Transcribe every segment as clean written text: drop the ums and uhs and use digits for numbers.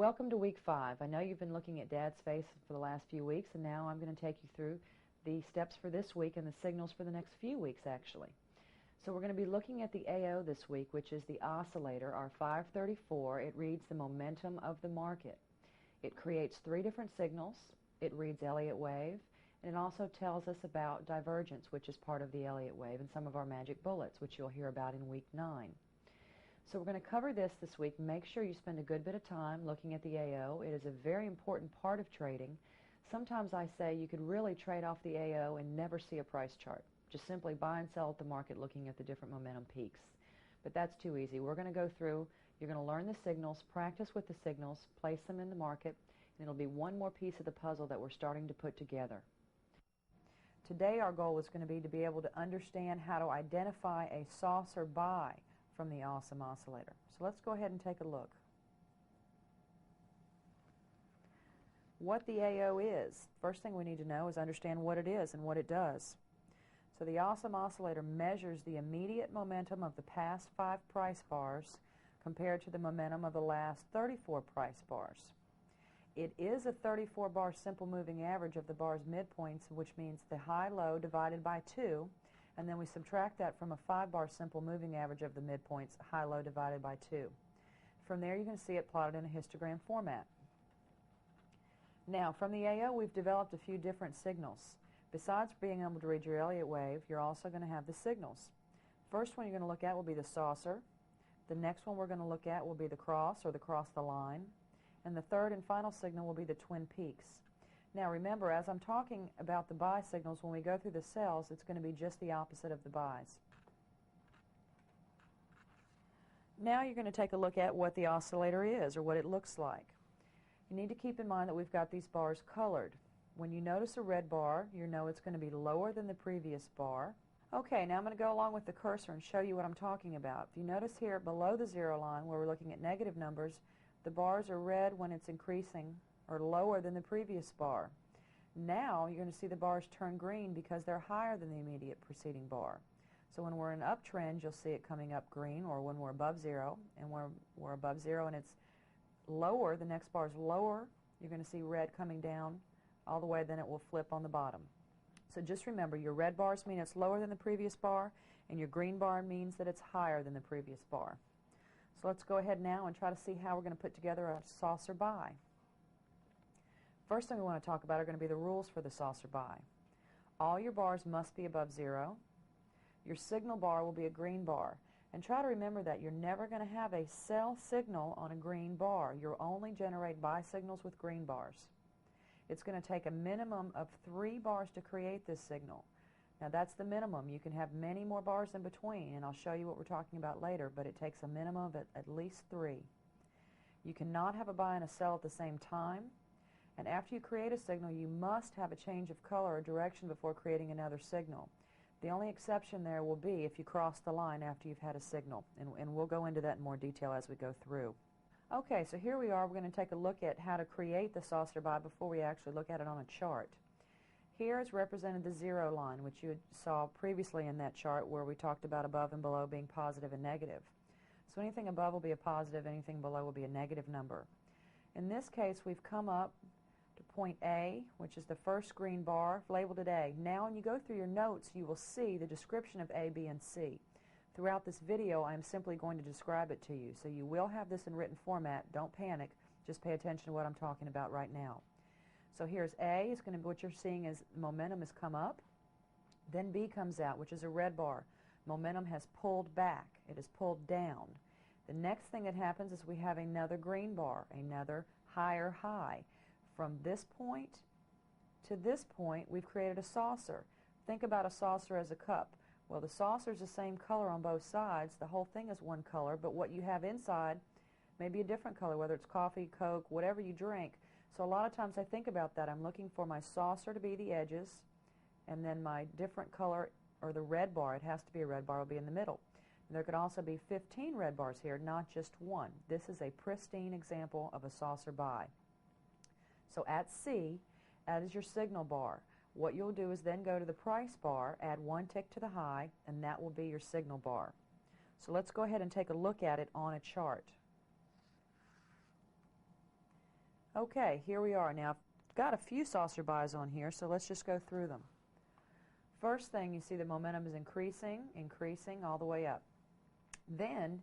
Welcome to week 5. I know you've been looking at Dad's face for the last few weeks, and now I'm going to take you through the steps for this week and the signals for the next few weeks, actually. So we're going to be looking at the AO this week, which is the oscillator, our 534. It reads the momentum of the market. It creates 3 different signals. It reads Elliott wave, and it also tells us about divergence, which is part of the Elliott wave, and some of our magic bullets, which you'll hear about in week 9. So we're going to cover this week. Make sure you spend a good bit of time looking at the AO. It is a very important part of trading. Sometimes I say you could really trade off the AO and never see a price chart. Just simply buy and sell at the market looking at the different momentum peaks. But that's too easy. We're going to go through, you're going to learn the signals, practice with the signals, place them in the market, and it'll be one more piece of the puzzle that we're starting to put together. Today our goal is going to be able to understand how to identify a saucer buy from the awesome oscillator. So let's go ahead and take a look. What the AO is. First thing we need to know is understand what it is and what it does. So the awesome oscillator measures the immediate momentum of the past 5 price bars compared to the momentum of the last 34 price bars. It is a 34-bar simple moving average of the bar's midpoints, which means the high-low divided by 2, and then we subtract that from a 5-bar simple moving average of the midpoints, high-low divided by 2. From there you can see it plotted in a histogram format. Now from the AO we've developed a few different signals. Besides being able to read your Elliott wave, you're also going to have the signals. First one you're going to look at will be the saucer. The next one we're going to look at will be the cross or the cross the line. And the third and final signal will be the twin peaks. Now remember, as I'm talking about the buy signals, when we go through the sells, it's going to be just the opposite of the buys. Now you're going to take a look at what the oscillator is, or what it looks like. You need to keep in mind that we've got these bars colored. When you notice a red bar, you know it's going to be lower than the previous bar. Okay, now I'm going to go along with the cursor and show you what I'm talking about. If you notice here below the 0 line, where we're looking at negative numbers, the bars are red when it's increasing, or lower than the previous bar. Now you're going to see the bars turn green because they're higher than the immediate preceding bar. So when we're in an uptrend, you'll see it coming up green, or when we're above 0, and we're above 0 and it's lower, the next bar is lower, you're going to see red coming down all the way, then it will flip on the bottom. So just remember, your red bars mean it's lower than the previous bar, and your green bar means that it's higher than the previous bar. So let's go ahead now and try to see how we're going to put together a saucer buy. First thing we want to talk about are going to be the rules for the saucer buy. All your bars must be above 0. Your signal bar will be a green bar. And try to remember that you're never going to have a sell signal on a green bar. You'll only generate buy signals with green bars. It's going to take a minimum of 3 bars to create this signal. Now that's the minimum. You can have many more bars in between, and I'll show you what we're talking about later, but it takes a minimum of at least 3. You cannot have a buy and a sell at the same time. And after you create a signal, you must have a change of color or direction before creating another signal. The only exception there will be if you cross the line after you've had a signal, and we'll go into that in more detail as we go through. Okay, so here we are. We're going to take a look at how to create the saucer buy before we actually look at it on a chart. Here is represented the 0 line, which you saw previously in that chart where we talked about above and below being positive and negative. So anything above will be a positive, anything below will be a negative number. In this case, we've come up to point A, which is the first green bar, labeled at A. Now when you go through your notes, you will see the description of A, B, and C. Throughout this video, I'm simply going to describe it to you. So you will have this in written format. Don't panic. Just pay attention to what I'm talking about right now. So here's A, is going to be what you're seeing is momentum has come up. Then B comes out, which is a red bar. Momentum has pulled back. It has pulled down. The next thing that happens is we have another green bar, another higher high. From this point to this point, we've created a saucer. Think about a saucer as a cup. Well, the saucer is the same color on both sides. The whole thing is one color, but what you have inside may be a different color, whether it's coffee, Coke, whatever you drink. So a lot of times I think about that. I'm looking for my saucer to be the edges, and then my different color, or the red bar, it has to be a red bar, will be in the middle. And there could also be 15 red bars here, not just one. This is a pristine example of a saucer buy. So at C, that is your signal bar. What you'll do is then go to the price bar, add 1 tick to the high, and that will be your signal bar. So let's go ahead and take a look at it on a chart. Okay, here we are. Now, I've got a few saucer buys on here, so let's just go through them. First thing, you see the momentum is increasing, increasing all the way up. Then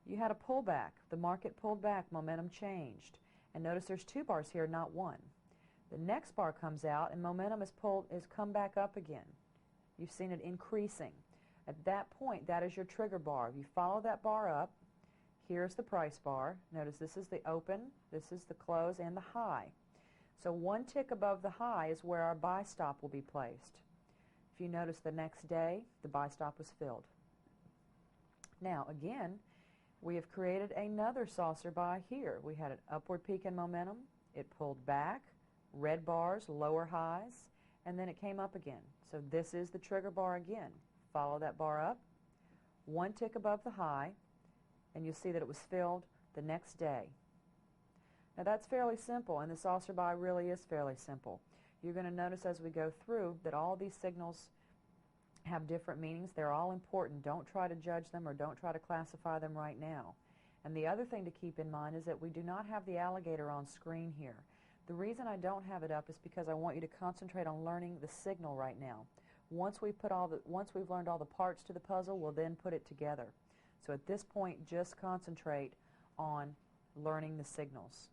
you had a pullback. The market pulled back, momentum changed. And notice there's two bars here, not one. The next bar comes out and momentum is come back up again. You've seen it increasing. At that point, that is your trigger bar. If you follow that bar up, here's the price bar. Notice this is the open, this is the close, and the high. So one tick above the high is where our buy stop will be placed. If you notice the next day, the buy stop was filled. Now, again, we have created another saucer buy here. We had an upward peak in momentum. It pulled back, red bars, lower highs, and then it came up again. So this is the trigger bar again. Follow that bar up, one tick above the high, and you'll see that it was filled the next day. Now that's fairly simple, and the saucer buy really is fairly simple. You're going to notice as we go through that all these signals have different meanings. They're all important. Don't try to judge them or don't try to classify them right now. And the other thing to keep in mind is that we do not have the alligator on screen here. The reason I don't have it up is because I want you to concentrate on learning the signal right now. Once we've learned all the parts to the puzzle, we'll then put it together. So at this point, just concentrate on learning the signals.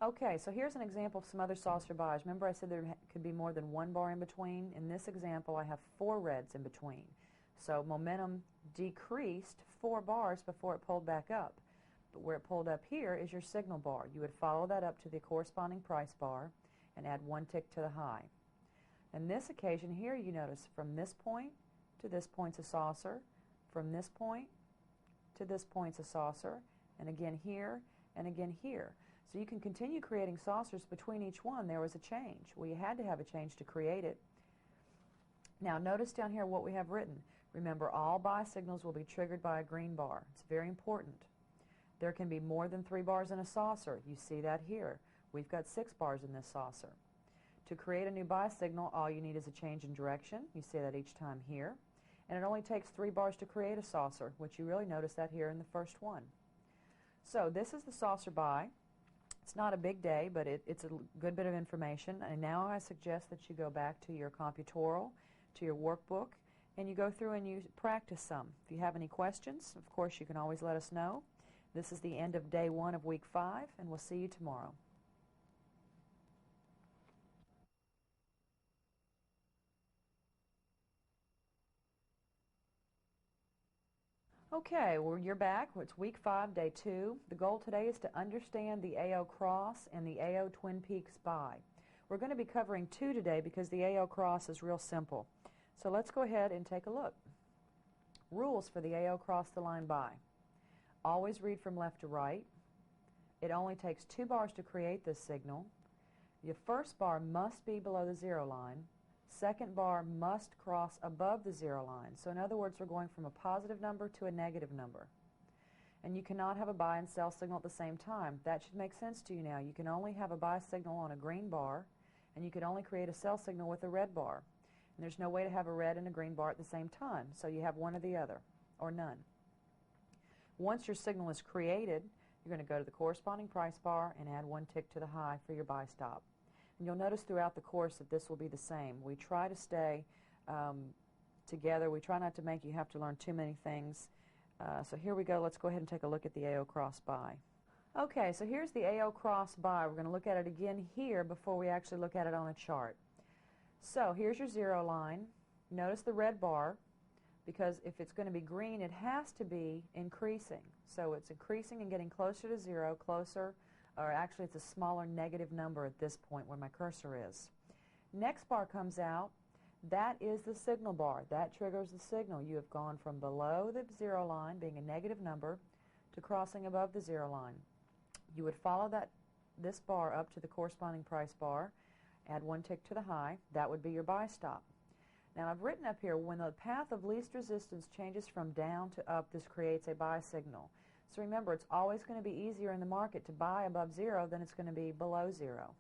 Okay, so here's an example of some other saucer buys. Remember I said there could be more than one bar in between? In this example, I have 4 reds in between. So momentum decreased 4 bars before it pulled back up. But where it pulled up here is your signal bar. You would follow that up to the corresponding price bar and add 1 tick to the high. In this occasion here, you notice from this point to this point's a saucer, from this point to this point's a saucer, and again here, and again here. So you can continue creating saucers between each one. There was a change. Well, you had to have a change to create it. Now notice down here what we have written. Remember, all buy signals will be triggered by a green bar. It's very important. There can be more than 3 bars in a saucer. You see that here. We've got 6 bars in this saucer. To create a new buy signal, all you need is a change in direction. You see that each time here. And it only takes 3 bars to create a saucer, which you really notice that here in the first one. So this is the saucer buy. It's not a big day, but it's a good bit of information. And now I suggest that you go back to your computorial, to your workbook, and you go through and you practice some. If you have any questions, of course, you can always let us know. This is the end of day 1 of week 5, and we'll see you tomorrow. Okay, well, you're back. It's week 5, day 2. The goal today is to understand the AO cross and the AO Twin Peaks buy. We're going to be covering 2 today because the AO cross is real simple. So let's go ahead and take a look. Rules for the AO cross the line buy. Always read from left to right. It only takes 2 bars to create this signal. Your first bar must be below the 0 line. Second bar must cross above the 0 line. So in other words, we're going from a positive number to a negative number. And you cannot have a buy and sell signal at the same time. That should make sense to you now. You can only have a buy signal on a green bar, and you can only create a sell signal with a red bar. And there's no way to have a red and a green bar at the same time. So you have one or the other, or none. Once your signal is created, you're going to go to the corresponding price bar and add 1 tick to the high for your buy stop. And you'll notice throughout the course that this will be the same. We try to stay together. We try not to make you have to learn too many things. So here we go. Let's go ahead and take a look at the AO cross buy. Okay, so here's the AO cross buy. We're going to look at it again here before we actually look at it on a chart. So here's your 0 line. Notice the red bar, because if it's going to be green, it has to be increasing. So it's increasing and getting closer to 0, closer, or actually it's a smaller negative number at this point where my cursor is. Next bar comes out. That is the signal bar. That triggers the signal. You have gone from below the 0 line, being a negative number, to crossing above the 0 line. You would follow this bar up to the corresponding price bar, add 1 tick to the high. That would be your buy stop. Now I've written up here, when the path of least resistance changes from down to up, this creates a buy signal. So remember, it's always going to be easier in the market to buy above 0 than it's going to be below 0.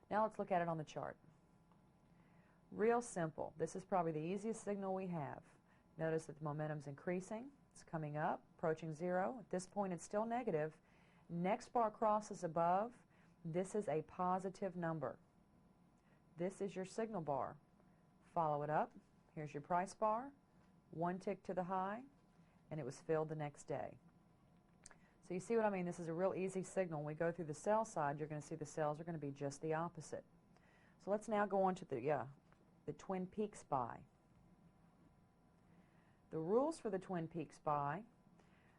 Now let's look at it on the chart. Real simple. This is probably the easiest signal we have. Notice that the momentum's increasing. It's coming up, approaching 0. At this point, it's still negative. Next bar crosses above. This is a positive number. This is your signal bar. Follow it up. Here's your price bar. One tick to the high, and it was filled the next day. So you see what I mean? This is a real easy signal. When we go through the sell side, you're going to see the sells are going to be just the opposite. So let's now go on to the Twin Peaks buy. The rules for the Twin Peaks buy: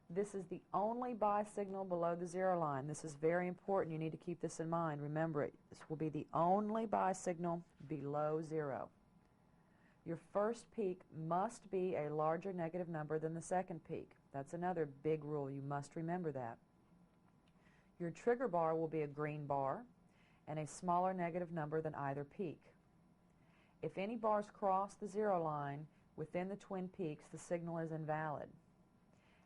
this is the only buy signal below the zero line. This is very important. You need to keep this in mind. Remember it. This will be the only buy signal below zero. Your first peak must be a larger negative number than the second peak. That's another big rule. You must remember that. Your trigger bar will be a green bar and a smaller negative number than either peak. If any bars cross the zero line within the Twin Peaks, the signal is invalid,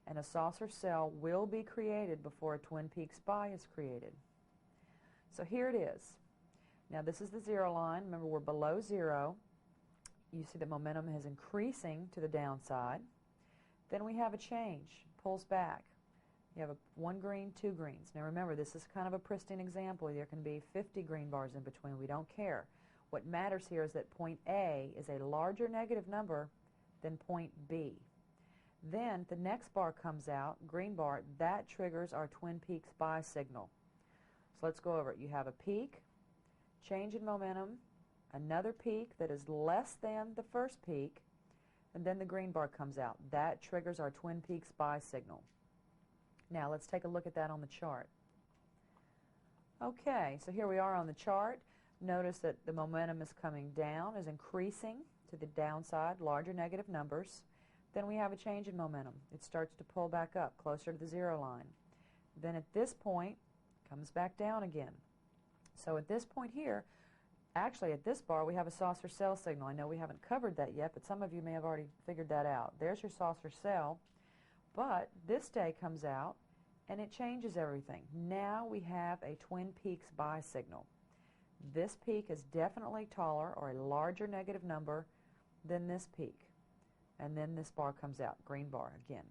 and a saucer sell will be created before a Twin Peaks buy is created. So here it is. Now this is the zero line. Remember, we're below zero. You see the momentum is increasing to the downside. Then we have a change, pulls back. You have one green, two greens. Now remember, this is kind of a pristine example. There can be 50 green bars in between. We don't care. What matters here is that point A is a larger negative number than point B. Then the next bar comes out, green bar, that triggers our Twin Peaks buy signal. So let's go over it. You have a peak, change in momentum, another peak that is less than the first peak, and then the green bar comes out. That triggers our Twin Peaks buy signal. Now let's take a look at that on the chart. Okay, so here we are on the chart. Notice that the momentum is coming down, is increasing to the downside, larger negative numbers. Then we have a change in momentum. It starts to pull back up, closer to the zero line. Then at this point, it comes back down again. So at this point here, actually at this bar, we have a saucer sell signal. I know we haven't covered that yet, but some of you may have already figured that out. There's your saucer sell, but this day comes out, and it changes everything. Now we have a Twin Peaks buy signal. This peak is definitely taller or a larger negative number than this peak. And then this bar comes out, green bar again.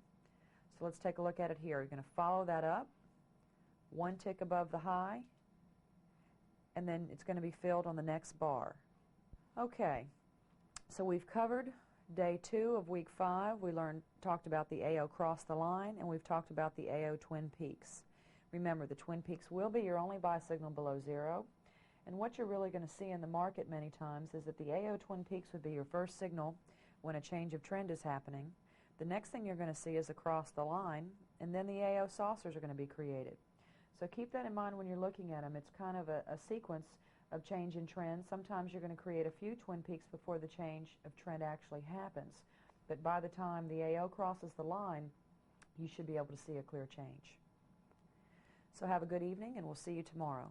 So let's take a look at it here. You're going to follow that up, one tick above the high, and then it's going to be filled on the next bar. Okay, so we've covered day 2 of week 5. We talked about the AO cross the line, and we've talked about the AO Twin Peaks. Remember, the Twin Peaks will be your only buy signal below zero. And what you're really going to see in the market many times is that the AO Twin Peaks would be your first signal when a change of trend is happening. The next thing you're going to see is across the line, and then the AO saucers are going to be created. So keep that in mind when you're looking at them. It's kind of a sequence of change in trend. Sometimes you're going to create a few Twin Peaks before the change of trend actually happens. But by the time the AO crosses the line, you should be able to see a clear change. So have a good evening, and we'll see you tomorrow.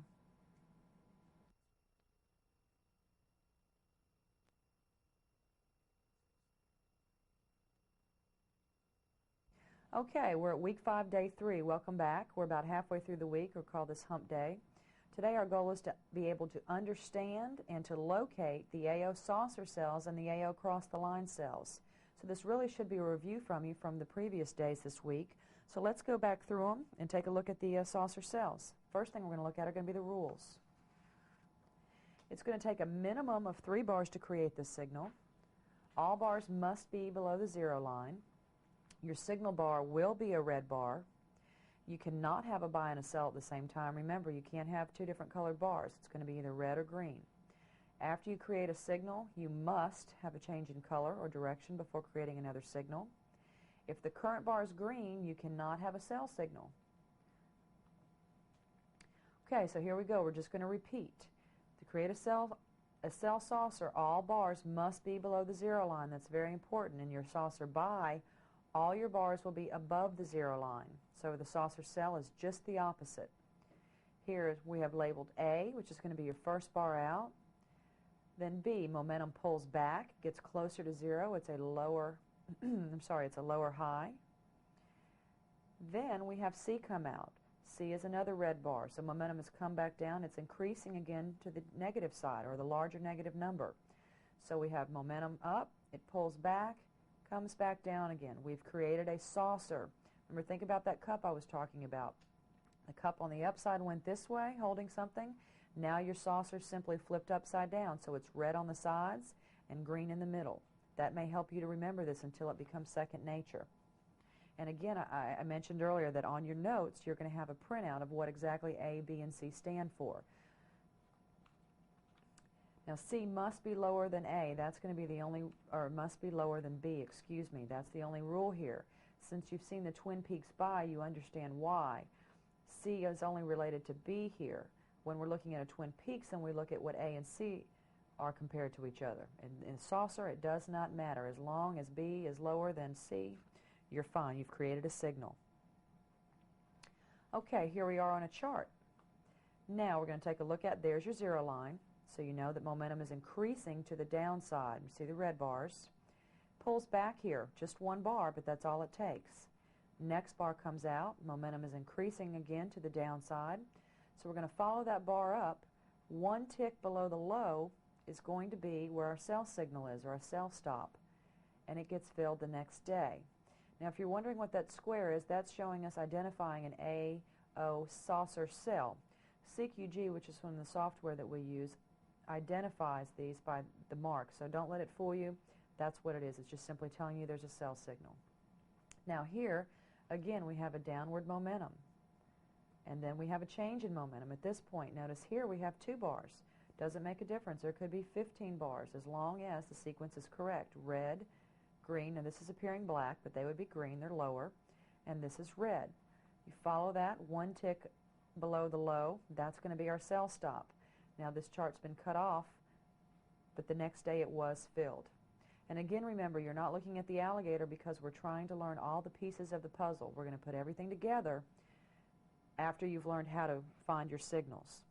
Okay, we're at week 5, day 3. Welcome back. We're about halfway through the week. We'll call this hump day. Today our goal is to be able to understand and to locate the AO saucer cells and the AO cross the line cells. So this really should be a review from you from the previous days this week. So let's go back through them and take a look at the saucer cells. First thing we're going to look at are going to be the rules. It's going to take a minimum of 3 bars to create this signal. All bars must be below the zero line. Your signal bar will be a red bar. You cannot have a buy and a sell at the same time. Remember, you can't have 2 different colored bars. It's going to be either red or green. After you create a signal, you must have a change in color or direction before creating another signal. If the current bar is green, you cannot have a sell signal. Okay, so here we go. We're just going to repeat. To create a sell saucer, all bars must be below the zero line. That's very important. In your saucer buy, all your bars will be above the zero line. So the saucer sell is just the opposite. Here we have labeled A, which is going to be your first bar out. Then B, momentum pulls back, gets closer to zero. It's a lower, it's a lower high. Then we have C come out. C is another red bar. So momentum has come back down. It's increasing again to the negative side, or the larger negative number. So we have momentum up, it pulls back, comes back down again. We've created a saucer. Remember, think about that cup I was talking about. The cup on the upside went this way, holding something. Now your saucer simply flipped upside down, so it's red on the sides and green in the middle. That may help you to remember this until it becomes second nature. And again, I mentioned earlier that on your notes, you're going to have a printout of what exactly A, B, and C stand for. Now, C must be lower than A. That's going to be the only, or must be lower than B, excuse me. That's the only rule here. Since you've seen the Twin Peaks buy, you understand why. C is only related to B here. When we're looking at a Twin Peaks and we look at what A and C are compared to each other. In saucer, it does not matter. As long as B is lower than C, you're fine. You've created a signal. Okay, here we are on a chart. Now we're going to take a look at, there's your zero line. So you know that momentum is increasing to the downside. You see the red bars. Pulls back here, just one bar, but that's all it takes. Next bar comes out. Momentum is increasing again to the downside. So we're going to follow that bar up. One tick below the low is going to be where our sell signal is, or our sell stop. And it gets filled the next day. Now if you're wondering what that square is, that's showing us identifying an AO saucer sell. CQG, which is from the software that we use, identifies these by the mark. So don't let it fool you. That's what it is. It's just simply telling you there's a sell signal. Now here, again, we have a downward momentum. And then we have a change in momentum. At this point, notice here we have 2 bars. Doesn't make a difference. There could be 15 bars as long as the sequence is correct. Red, green, and this is appearing black, but they would be green. They're lower. And this is red. You follow that, one tick below the low. That's going to be our sell stop. Now this chart's been cut off, but the next day it was filled. And again, remember, you're not looking at the alligator because we're trying to learn all the pieces of the puzzle. We're going to put everything together after you've learned how to find your signals.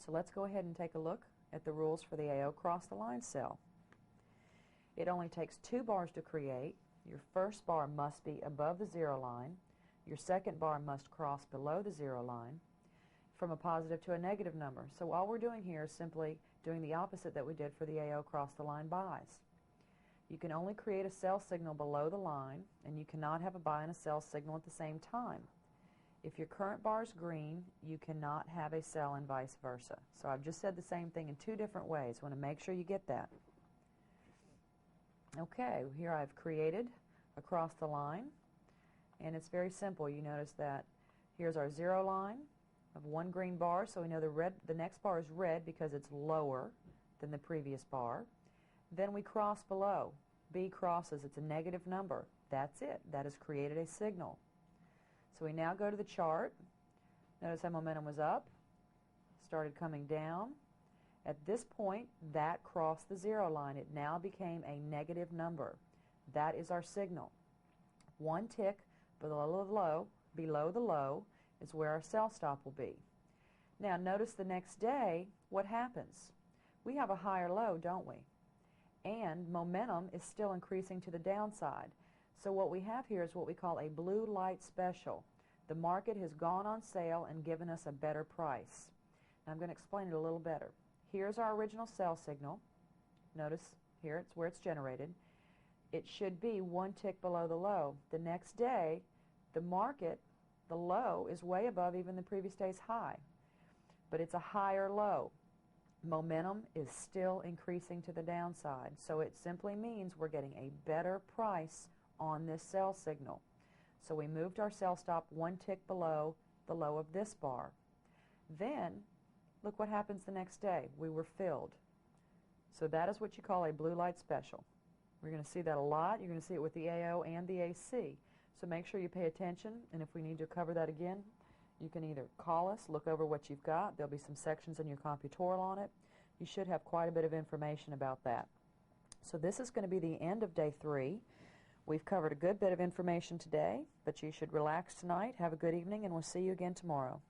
So let's go ahead and take a look at the rules for the AO cross the line sell. It only takes 2 bars to create. Your first bar must be above the zero line. Your second bar must cross below the zero line from a positive to a negative number. So all we're doing here is simply doing the opposite that we did for the AO cross the line buys. You can only create a sell signal below the line, and you cannot have a buy and a sell signal at the same time. If your current bar is green, you cannot have a sell and vice versa. So I've just said the same thing in 2 different ways. I want to make sure you get that. Okay, here I've created across the line, and it's very simple. You notice that here's our zero line of 1 green bar, so we know the next bar is red because it's lower than the previous bar. Then we cross below. B crosses. It's a negative number. That's it. That has created a signal. So we now go to the chart. Notice how momentum was up, started coming down. At this point, that crossed the zero line. It now became a negative number. That is our signal. 1 tick below the low is where our sell stop will be. Now notice the next day, what happens? We have a higher low, don't we? And momentum is still increasing to the downside. So what we have here is what we call a blue light special. The market has gone on sale and given us a better price. Now I'm going to explain it a little better. Here's our original sell signal. Notice here it's where it's generated. It should be 1 tick below the low. The next day, the market, the low, is way above even the previous day's high. But it's a higher low. Momentum is still increasing to the downside. So it simply means we're getting a better price on this sell signal. So we moved our sell stop 1 tick below the low of this bar. Then, look what happens the next day. We were filled. So that is what you call a blue light special. We're going to see that a lot. You're going to see it with the AO and the AC. So make sure you pay attention, and if we need to cover that again, you can either call us, look over what you've got. There'll be some sections in your computorial on it. You should have quite a bit of information about that. So this is going to be the end of day 3. We've covered a good bit of information today, but you should relax tonight, have a good evening, and we'll see you again tomorrow.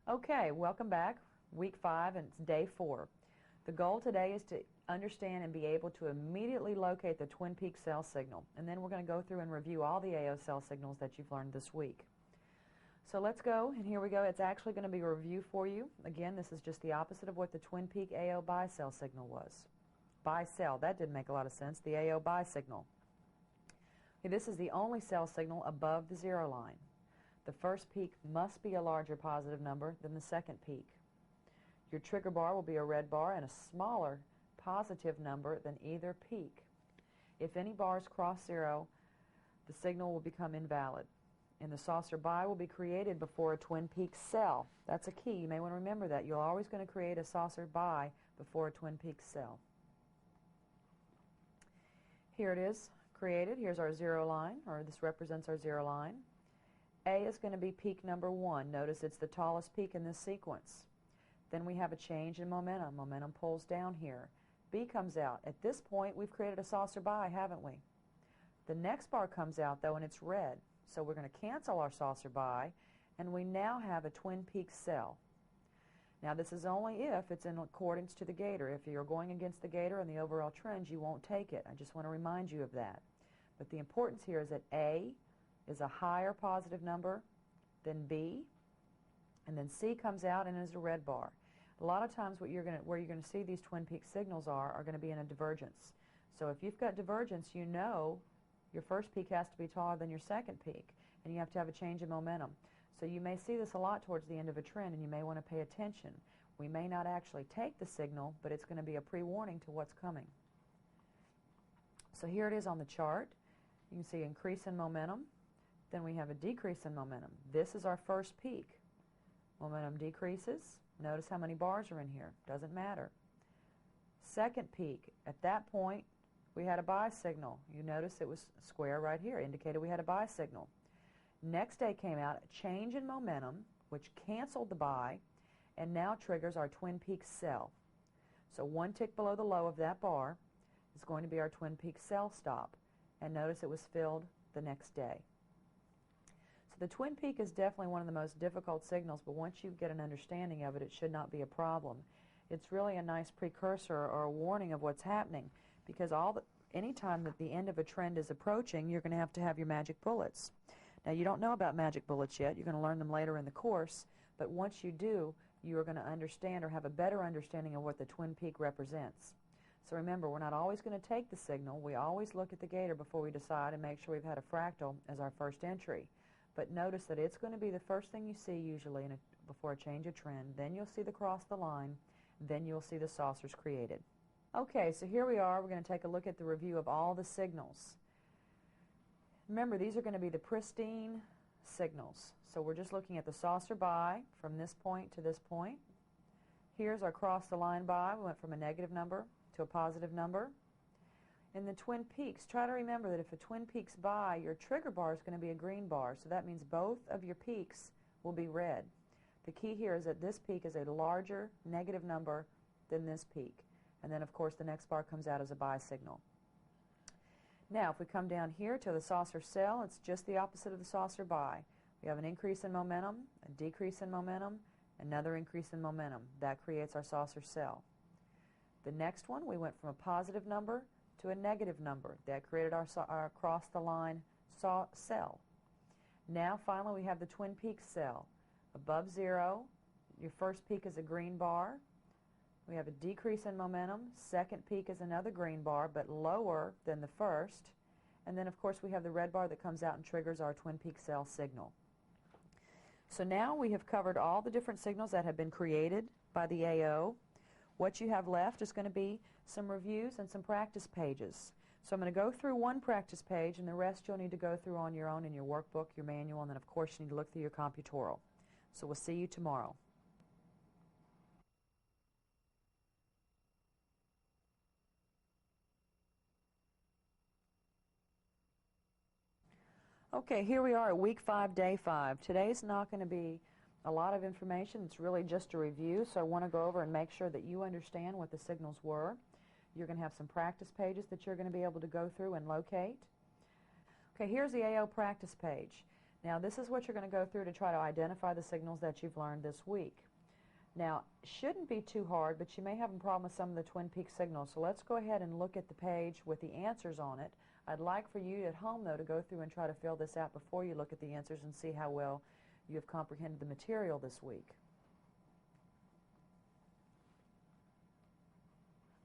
Okay, welcome back. Week 5, and it's day 4. The goal today is to understand and be able to immediately locate the Twin Peaks sell signal. And then we're going to go through and review all the AO sell signals that you've learned this week. So let's go, and here we go. It's actually going to be a review for you. Again, this is just the opposite of what the Twin Peak AO buy sell signal was. buy, sell. That didn't make a lot of sense. The AO buy signal. Okay, this is the only sell signal above the 0 line. The first peak must be a larger positive number than the second peak. Your trigger bar will be a red bar and a smaller positive number than either peak. If any bars cross 0, the signal will become invalid. And the saucer buy will be created before a twin peak sell. That's a key. You may want to remember that. You're always going to create a saucer buy before a twin peak sell. Here it is created. Here's our 0 line, or this represents our 0 line. A is going to be peak number 1. Notice it's the tallest peak in this sequence. Then we have a change in momentum. Momentum pulls down here. B comes out. At this point, we've created a saucer buy, haven't we? The next bar comes out, though, and it's red. So we're going to cancel our saucer buy, and we now have a twin peak sell. Now, this is only if it's in accordance to the gator. If you're going against the gator and the overall trends, you won't take it. I just want to remind you of that. But the importance here is that A is a higher positive number than B, and then C comes out and is a red bar. A lot of times where you're going to see these twin peak signals are going to be in a divergence. So if you've got divergence, you know your first peak has to be taller than your second peak, and you have to have a change in momentum. So you may see this a lot towards the end of a trend, and you may want to pay attention. We may not actually take the signal, but it's going to be a pre-warning to what's coming. So here it is on the chart. You can see increase in momentum. Then we have a decrease in momentum. This is our first peak. Momentum decreases. Notice how many bars are in here. Doesn't matter. Second peak. At that point, we had a buy signal. You notice it was square right here, indicated we had a buy signal. Next day came out, a change in momentum, which canceled the buy, and now triggers our twin peak sell. So one tick below the low of that bar is going to be our twin peak sell stop. And notice it was filled the next day. So the twin peak is definitely one of the most difficult signals, but once you get an understanding of it, it should not be a problem. It's really a nice precursor or a warning of what's happening, because anytime that the end of a trend is approaching, you're going to have your magic bullets. Now, you don't know about magic bullets yet. You're going to learn them later in the course, but once you do, you are going to understand or have a better understanding of what the twin peak represents. So remember, we're not always going to take the signal. We always look at the gator before we decide and make sure we've had a fractal as our first entry. But notice that it's going to be the first thing you see usually before a change of trend. Then you'll see the cross the line. Then you'll see the saucers created. Okay, so here we are. We're going to take a look at the review of all the signals. Remember, these are going to be the pristine signals. So we're just looking at the saucer buy from this point to this point. Here's our cross the line buy. We went from a negative number to a positive number. In the twin peaks, try to remember that if a twin peaks buy, your trigger bar is going to be a green bar. So that means both of your peaks will be red. The key here is that this peak is a larger negative number than this peak. And then, of course, the next bar comes out as a buy signal. Now, if we come down here to the saucer sell, it's just the opposite of the saucer buy. We have an increase in momentum, a decrease in momentum, another increase in momentum. That creates our saucer sell. The next one, we went from a positive number to a negative number. That created our across the line sell. Now, finally, we have the twin peak sell. Above 0, your first peak is a green bar. We have a decrease in momentum. Second peak is another green bar, but lower than the first. And then, of course, we have the red bar that comes out and triggers our twin peak sell signal. So now we have covered all the different signals that have been created by the AO. What you have left is going to be some reviews and some practice pages. So I'm going to go through one practice page, and the rest you'll need to go through on your own in your workbook, your manual, and then, of course, you need to look through your computoral. So we'll see you tomorrow. Okay, here we are at week 5, day 5. Today's not going to be a lot of information. It's really just a review, so I want to go over and make sure that you understand what the signals were. You're going to have some practice pages that you're going to be able to go through and locate. Okay, here's the AO practice page. Now, this is what you're going to go through to try to identify the signals that you've learned this week. Now, it shouldn't be too hard, but you may have a problem with some of the twin peak signals. So let's go ahead and look at the page with the answers on it. I'd like for you at home, though, to go through and try to fill this out before you look at the answers and see how well you have comprehended the material this week.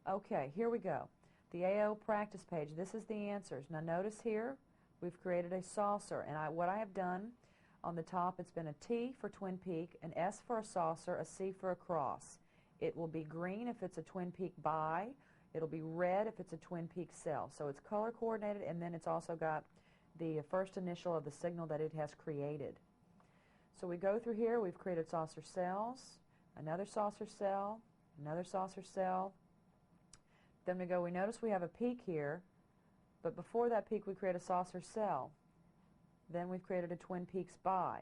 Okay, here we go. The AO practice page, this is the answers. Now notice here, we've created a saucer, and what I have done on the top, it's been a T for Twin Peak, an S for a saucer, a C for a cross. It will be green if it's a Twin Peak buy. It'll be red if it's a Twin Peak sell. So it's color coordinated, and then it's also got the first initial of the signal that it has created. So we go through here, we've created saucer cells, another saucer cell, another saucer cell. Then we notice we have a peak here, but before that peak we create a saucer cell. Then we've created a Twin Peaks buy.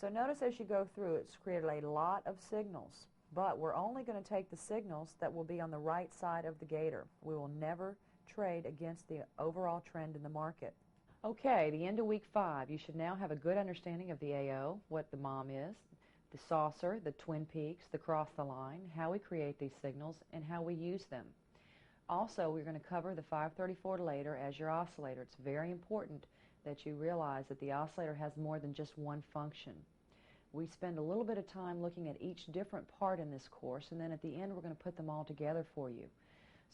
So notice as you go through, it's created a lot of signals, but we're only going to take the signals that will be on the right side of the gator. We will never trade against the overall trend in the market. Okay, the end of week 5. You should now have a good understanding of the AO, what the mom is, the saucer, the Twin Peaks, the cross the line, how we create these signals, and how we use them. Also, we're going to cover the 534 later as your oscillator. It's very important that you realize that the oscillator has more than just one function. We spend a little bit of time looking at each different part in this course, and then at the end we're going to put them all together for you.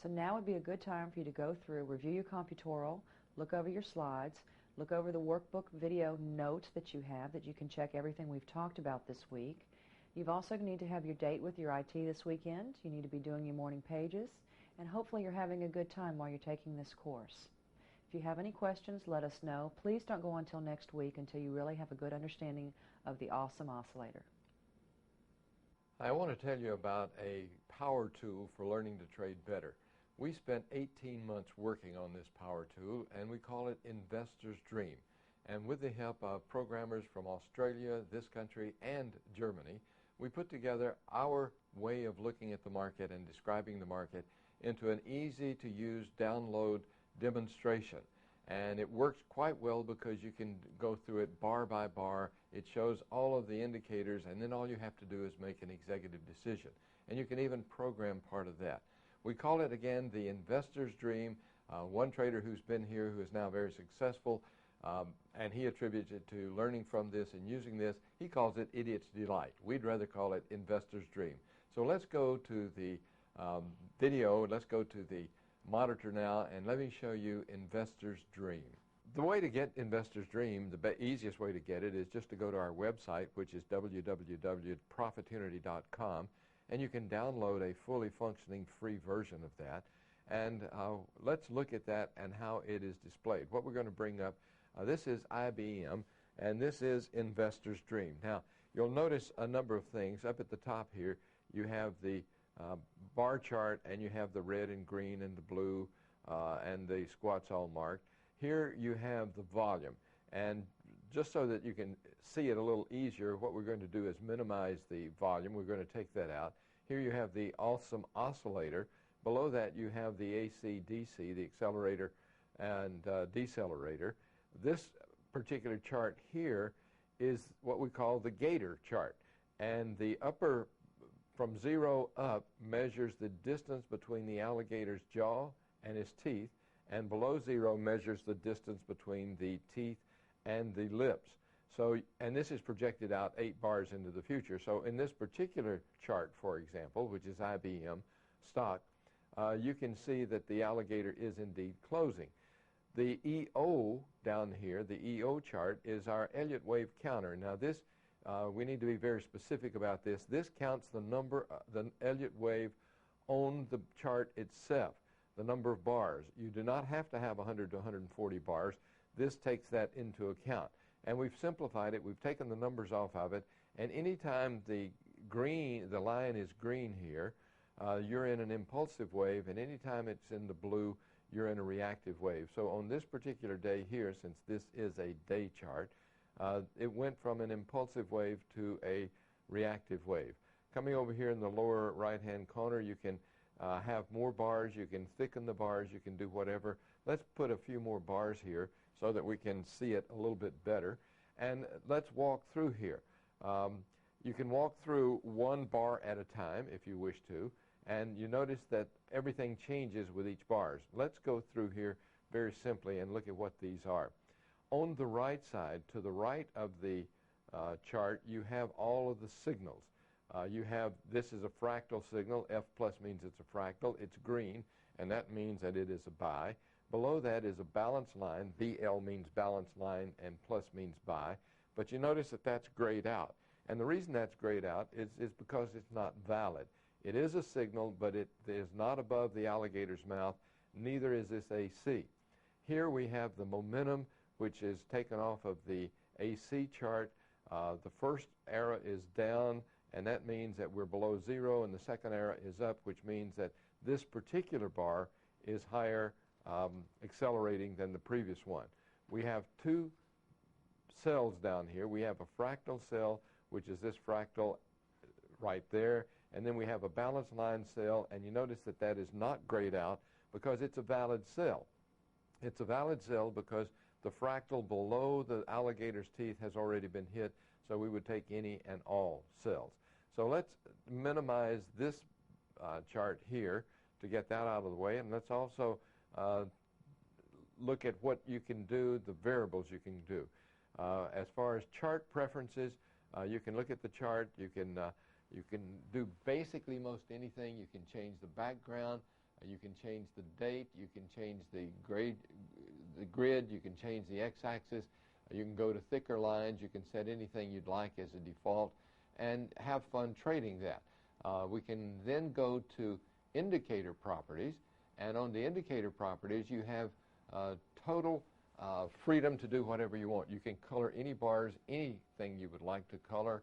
So now would be a good time for you to go through, review your computorial, look over your slides, look over the workbook video notes that you have that you can check everything we've talked about this week. You've also need to have your date with your IT this weekend. You need to be doing your morning pages, and hopefully you're having a good time while you're taking this course. If you have any questions, let us know. Please don't go until next week until you really have a good understanding of the awesome oscillator. I want to tell you about a power tool for learning to trade better. We spent 18 months working on this power tool, and we call it Investor's Dream. And with the help of programmers from Australia, this country, and Germany, we put together our way of looking at the market and describing the market into an easy-to-use download demonstration. And it works quite well because you can go through it bar by bar. It shows all of the indicators, and then all you have to do is make an executive decision. And you can even program part of that. We call it, again, the Investor's Dream. One trader who's been here who is now very successful, and he attributes it to learning from this and using this. He calls it Idiot's Delight. We'd rather call it Investor's Dream. So let's go to the video. Let's go to the monitor now, and let me show you Investor's Dream. The way to get Investor's Dream, the easiest way to get it is just to go to our website, which is www.profitunity.com, and you can download a fully functioning free version of that. And let's look at that and how it is displayed. What we're going to bring up, this is IBM, and this is Investor's Dream. Now, you'll notice a number of things. Up at the top here, you have the bar chart, and you have the red and green and the blue and the squats all marked. Here you have the volume, and just so that you can see it a little easier, what we're going to do is minimize the volume. We're going to take that out. Here you have the awesome oscillator. Below that you have the AC/DC, the accelerator and decelerator. This particular chart here is what we call the gator chart, and the upper from 0 up measures the distance between the alligator's jaw and his teeth, and below 0 measures the distance between the teeth and the lips. So, and this is projected out 8 bars into the future. So in this particular chart, for example, which is IBM stock, you can see that the alligator is indeed closing. The EO down here, the EO chart, is our Elliott wave counter. Now this, we need to be very specific about this. This counts the number, the Elliott wave on the chart itself, the number of bars. You do not have to have 100 to 140 bars. This takes that into account. And we've simplified it. We've taken the numbers off of it. And anytime the line is green here, you're in an impulsive wave, and anytime it's in the blue, you're in a reactive wave. So on this particular day here, since this is a day chart, it went from an impulsive wave to a reactive wave. Coming over here in the lower right-hand corner, you can have more bars, you can thicken the bars, you can do whatever. Let's put a few more bars here so that we can see it a little bit better. And let's walk through here. You can walk through 1 bar at a time if you wish to, and you notice that everything changes with each bars. Let's go through here very simply and look at what these are. On the right side, to the right of the chart, you have all of the signals. You have, this is a fractal signal. F plus means it's a fractal. It's green, and that means that it is a buy. Below that is a balance line. BL means balance line, and plus means buy. But you notice that that's grayed out. And the reason that's grayed out is because it's not valid. It is a signal, but it is not above the alligator's mouth. Neither is this AC. Here we have the momentum, which is taken off of the AC chart. The first arrow is down, and that means that we're below zero, and the second arrow is up, which means that this particular bar is higher accelerating than the previous one. We have two cells down here. We have a fractal cell, which is this fractal right there, and then we have a balance line cell, and you notice that that is not grayed out because it's a valid cell. It's a valid cell because the fractal below the alligator's teeth has already been hit, so we would take any and all cells. So let's minimize this chart here to get that out of the way, and let's also look at what you can do, the variables you can do. As far as chart preferences, you can look at the chart. You can do basically most anything. You can change the background. You can change the date. You can change the grid. You can change the x-axis. You can go to thicker lines. You can set anything you'd like as a default and have fun trading that. We can then go to indicator properties, and on the indicator properties you have total freedom to do whatever you want. You can color any bars, anything you would like to color.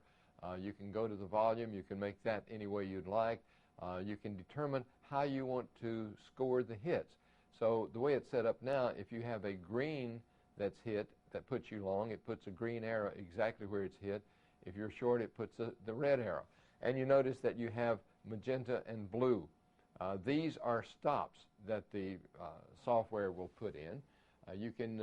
You can go to the volume. You can make that any way you'd like. You can determine how you want to score the hits. So the way it's set up now, if you have a green that's hit that puts you long, it puts a green arrow exactly where it's hit. If you're short, it puts the red arrow. And you notice that you have magenta and blue. These are stops that the software will put in. You can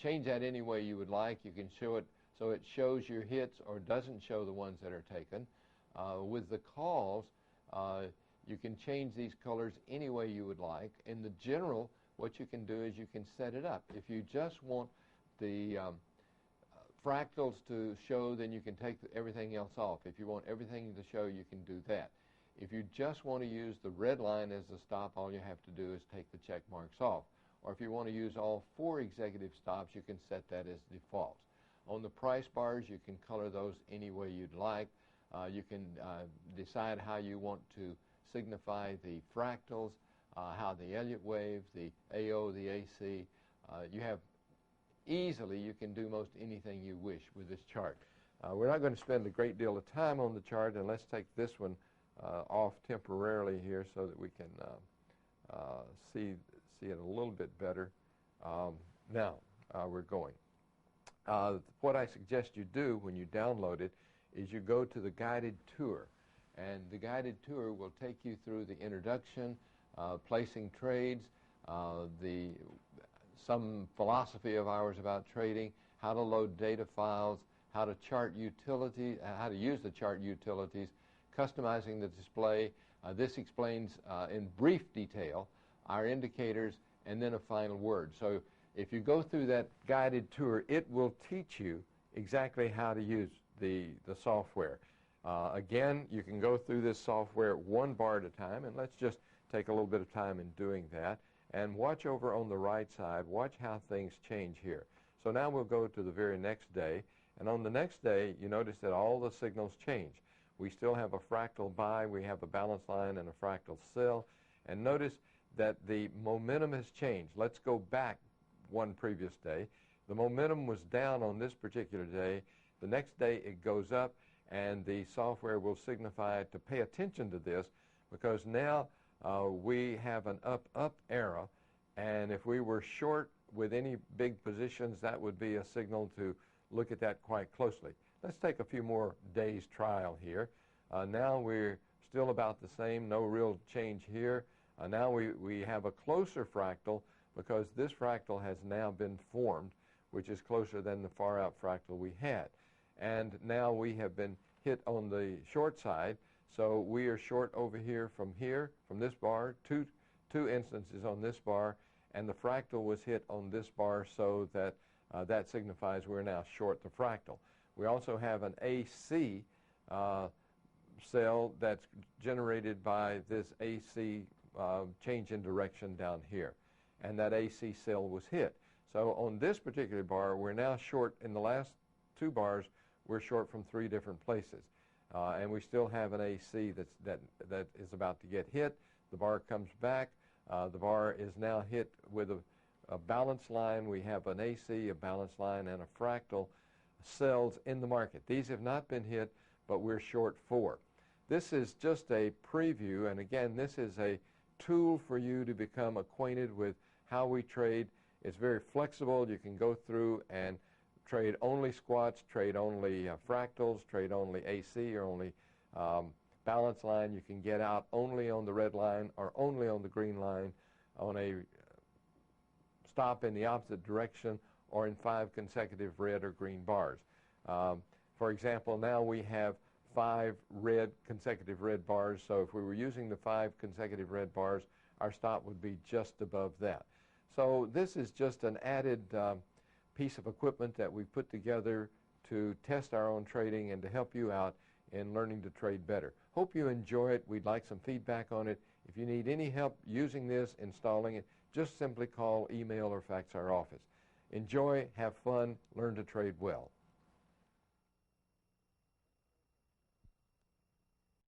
change that any way you would like. You can show it so it shows your hits or doesn't show the ones that are taken. With the calls, you can change these colors any way you would like. In the general, what you can do is you can set it up. If you just want the fractals to show, then you can take everything else off. If you want everything to show, you can do that. If you just want to use the red line as the stop, all you have to do is take the check marks off. Or if you want to use all 4 executive stops, you can set that as default. On the price bars, you can color those any way you'd like. You can decide how you want to signify the fractals, how the Elliott wave, the AO, the AC. You can do most anything you wish with this chart. We're not going to spend a great deal of time on the chart, and let's take this one off temporarily here so that we can see it a little bit better. Now we're going. What I suggest you do when you download it is you go to the guided tour, and the guided tour will take you through the introduction, placing trades, some philosophy of ours about trading, how to load data files, how to chart utilities, how to use the chart utilities, customizing the display. This explains in brief detail our indicators, and then a final word. So if you go through that guided tour, it will teach you exactly how to use the software. Again, you can go through this software one bar at a time, and let's just take a little bit of time in doing that. And watch over on the right side, watch how things change here. So now we'll go to the very next day, and on the next day, you notice that all the signals change. We still have a fractal buy, we have a balance line, and a fractal sell, and notice that the momentum has changed. Let's go back one previous day. The momentum was down on this particular day. The next day it goes up, and the software will signify to pay attention to this, because now we have an up arrow, and if we were short with any big positions, that would be a signal to look at that quite closely. Let's take a few more days trial here. Now we're still about the same, no real change here. Now we have a closer fractal because this fractal has now been formed, which is closer than the far out fractal we had. And now we have been hit on the short side. So we are short over here, from this bar, two instances on this bar, and the fractal was hit on this bar, so that that signifies we're now short the fractal. We also have an AC sell that's generated by this AC change in direction down here. And that AC sell was hit. So on this particular bar, we're now short. In the last 2 bars, we're short from 3 different places. And we still have an AC that is about to get hit. The bar comes back. The bar is now hit with a balance line. We have an AC, a balance line, and a fractal sells in the market. These have not been hit, but we're short 4. This is just a preview, and again, this is a tool for you to become acquainted with how we trade. It's very flexible. You can go through and trade only squats, trade only fractals, trade only AC or only balance line. You can get out only on the red line or only on the green line, on a stop in the opposite direction, or in 5 consecutive red or green bars. For example, now we have 5 consecutive red bars, so if we were using the 5 consecutive red bars, our stop would be just above that. So this is just an added piece of equipment that we put together to test our own trading and to help you out in learning to trade better. Hope you enjoy it. We'd like some feedback on it. If you need any help using this, installing it, just simply call, email, or fax our office. Enjoy, have fun, learn to trade well.